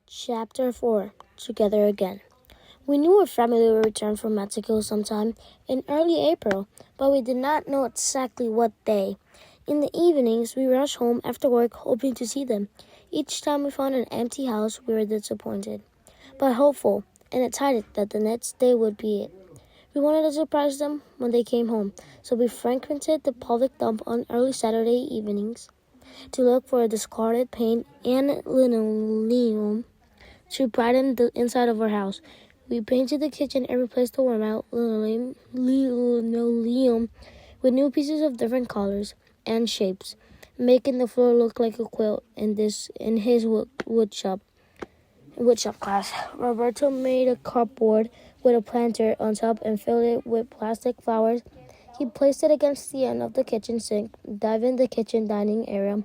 Chapter 4 Together Again. We knew our family would return from Mexico sometime in early April, but we did not know exactly what day. In the evenings, we rushed home after work, hoping to see them. Each time we found an empty house, we were disappointed, but hopeful and excited that the next day would be it. We wanted to surprise them when they came home, so we frequented the public dump on early Saturday evenings to look for discarded paint and linoleum to brighten the inside of our house. We painted the kitchen and replaced the warm-out linoleum with new pieces of different colors and shapes, making the floor look like a quilt in his woodshop class. Roberto made a cupboard with a planter on top and filled it with plastic flowers. He placed it against the end of the kitchen sink, dived in the kitchen dining area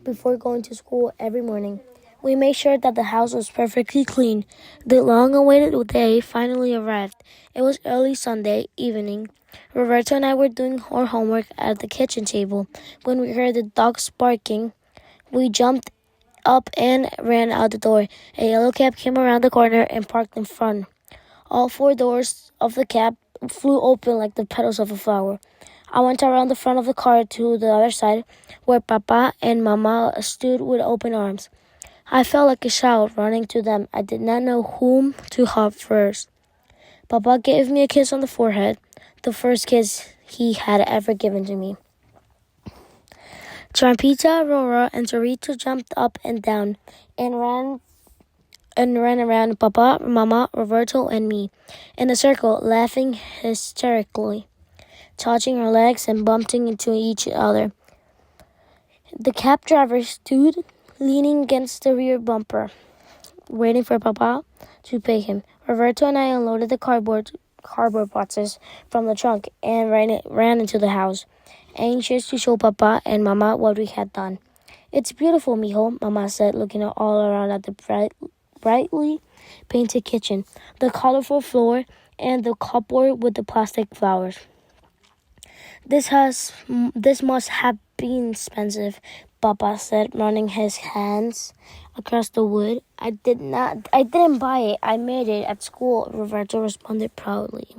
before going to school every morning. We made sure that the house was perfectly clean. The long-awaited day finally arrived. It was early Sunday evening. Roberto and I were doing our homework at the kitchen table when we heard the dogs barking. We jumped up and ran out the door. A yellow cab came around the corner and parked in front. All four doors of the cab flew open like the petals of a flower. I went around the front of the car to the other side, where Papa and Mama stood with open arms. I felt like a child running to them. I did not know whom to hug first. Papa gave me a kiss on the forehead, the first kiss he had ever given to me. Trampita, Rora, and Torito jumped up and down and ran around Papa, Mama, Roberto, and me in a circle, laughing hysterically, touching our legs and bumping into each other. The cab driver stood leaning against the rear bumper, waiting for Papa to pay him. Roberto and I unloaded the cardboard boxes from the trunk and ran into the house, anxious to show Papa and Mama what we had done. "It's beautiful, mijo," Mama said, looking all around at the brightly painted kitchen, the colorful floor, and the cupboard with the plastic flowers. This must have been expensive," Papa said, running his hands across the wood. I didn't buy it. I made it at school," Roberto responded proudly.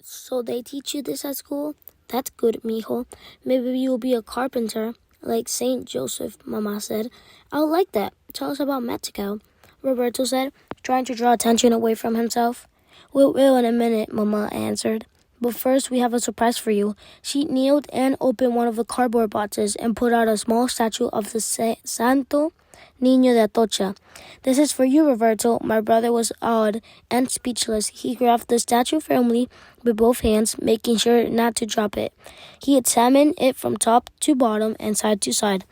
"So they teach you this at school? That's good, mijo. Maybe you'll be a carpenter, like Saint Joseph," Mama said. "I'll like that. Tell us about Mexico," Roberto said, trying to draw attention away from himself. "We will in a minute," Mama answered. "But first, we have a surprise for you." She kneeled and opened one of the cardboard boxes and pulled out a small statue of the Santo Niño de Atocha. "This is for you, Roberto." My brother was awed and speechless. He grabbed the statue firmly with both hands, making sure not to drop it. He examined it from top to bottom and side to side.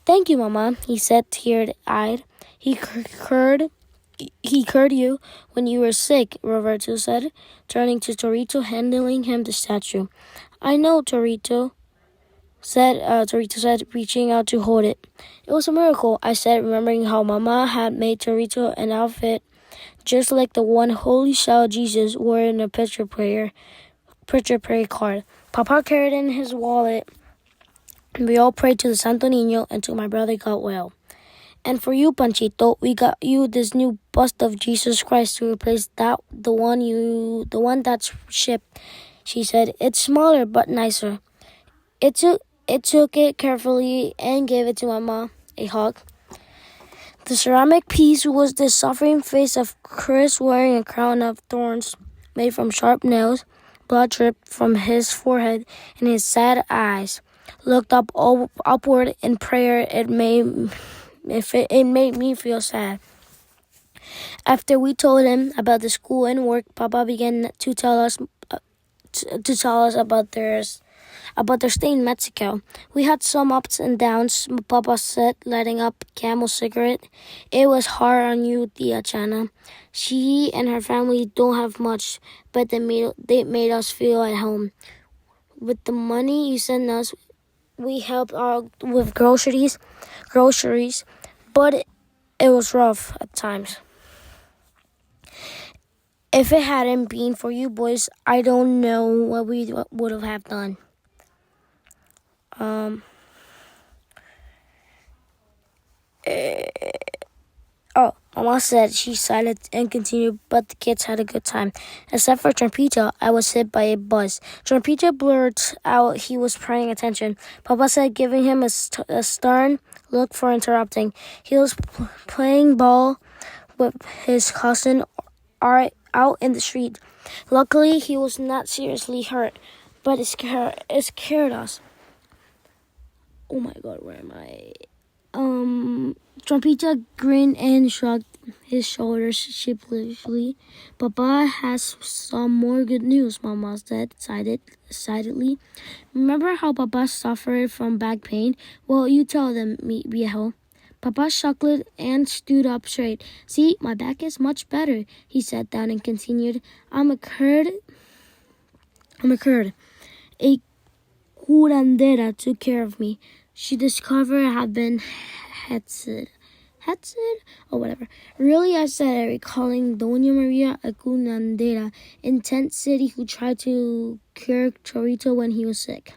"Thank you, Mama," he said, tear-eyed. He cured you when you were sick," Roberto said, turning to Torito, handing him the statue. "I know," Torito said, reaching out to hold it. "It was a miracle," I said, remembering how Mama had made Torito an outfit just like the one Holy Child Jesus wore in a picture prayer card. Papa carried in his wallet, and we all prayed to the Santo Niño until my brother got well. "And for you, Panchito, we got you this new bust of Jesus Christ to replace the one that's shipped," she said. "It's smaller but nicer." It took it carefully and gave it to Mama a hug. The ceramic piece was the suffering face of Chris wearing a crown of thorns made from sharp nails. Blood dripped from his forehead, and his sad eyes looked upward in prayer. It made me feel sad. After we told him about the school and work, Papa began to tell us about their stay in Mexico. "We had some ups and downs," Papa said, lighting up Camel's cigarette. "It was hard on you, Tia Chana. She and her family don't have much, but they made us feel at home. With the money you sent us, we helped out with groceries, but it was rough at times. If it hadn't been for you boys, I don't know what we would have done." Mama said. She sighed and continued, but the kids had a good time. Except for Trumpito, I was hit by a bus. Trumpito blurted out he was paying attention. Papa said, giving him a stern look for interrupting. He was playing ball with his cousin out in the street. Luckily, he was not seriously hurt, but it scared us. Oh my God, where am I? Trumpita grinned and shrugged his shoulders sheepishly. Papa has some more good news, Mama said decidedly. Remember how Papa suffered from back pain? Well, you tell them, viejo. Papa chuckled and stood up straight. See, my back is much better. He sat down and continued. I'm a curd. A curandera took care of me. She discovered I had been hetzed or whatever. Really, I said, recalling Doña Maria, a curandera in Tent City who tried to cure Chorito when he was sick.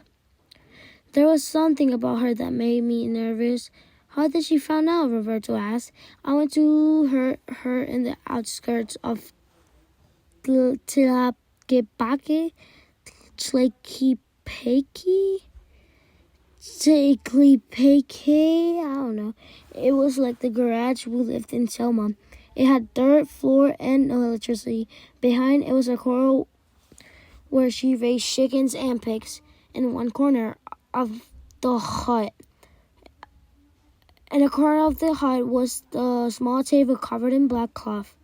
There was something about her that made me nervous. How did she find out? Roberto asked. I went to her in the outskirts of Tlaquepaque, I don't know. It was like the garage we lived in Selma. It had dirt floor and no electricity. Behind it was a corral where she raised chickens and pigs. In one corner of the hut. In a corner of the hut was the small table covered in black cloth.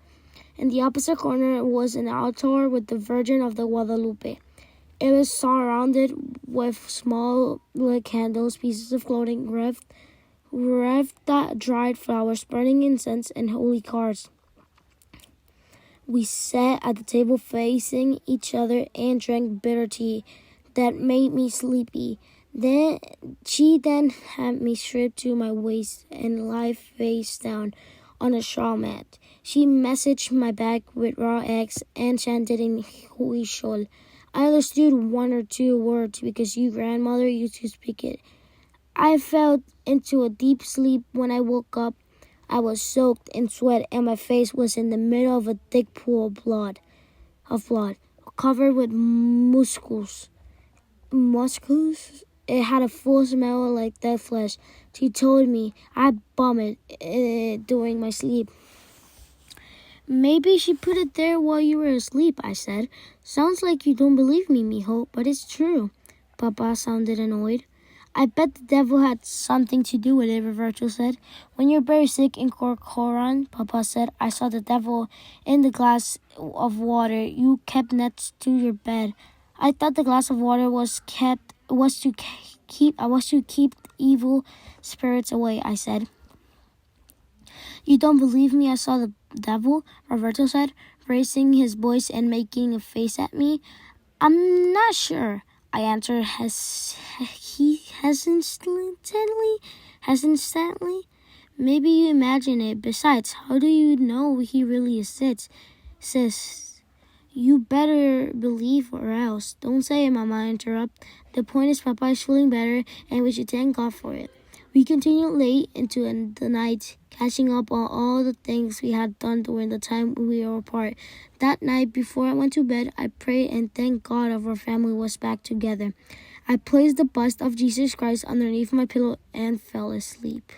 In the opposite corner was an altar with the Virgin of the Guadalupe. It was surrounded with small lit candles, pieces of clothing, dried flowers, burning incense, and holy cards. We sat at the table facing each other and drank bitter tea that made me sleepy. She had me stripped to my waist and lie face down on a straw mat. She massaged my back with raw eggs and chanted in Huichol. I understood one or two words because your grandmother used to speak it. I fell into a deep sleep. When I woke up, I was soaked in sweat and my face was in the middle of a thick pool of blood, covered with muscles. It had a full smell like dead flesh. She told me I vomited during my sleep. Maybe she put it there while you were asleep, I said. Sounds like you don't believe me, mijo, but it's true. Papa sounded annoyed. I bet the devil had something to do with it, Roberto said. When you're very sick in Corcoran, Papa said, I saw the devil in the glass of water you kept next to your bed. I thought the glass of water was to keep evil spirits away, I said. You don't believe me I saw the devil? Roberto said, raising his voice and making a face at me. I'm not sure, I answered hesitantly. Maybe you imagine it. Besides, how do you know he really exists? Sis, you better believe or else. Don't say it, Mama interrupted. The point is Papa is feeling better and we should thank God for it. We continued late into the night, catching up on all the things we had done during the time we were apart. That night, before I went to bed, I prayed and thanked God our family was back together. I placed the bust of Jesus Christ underneath my pillow and fell asleep.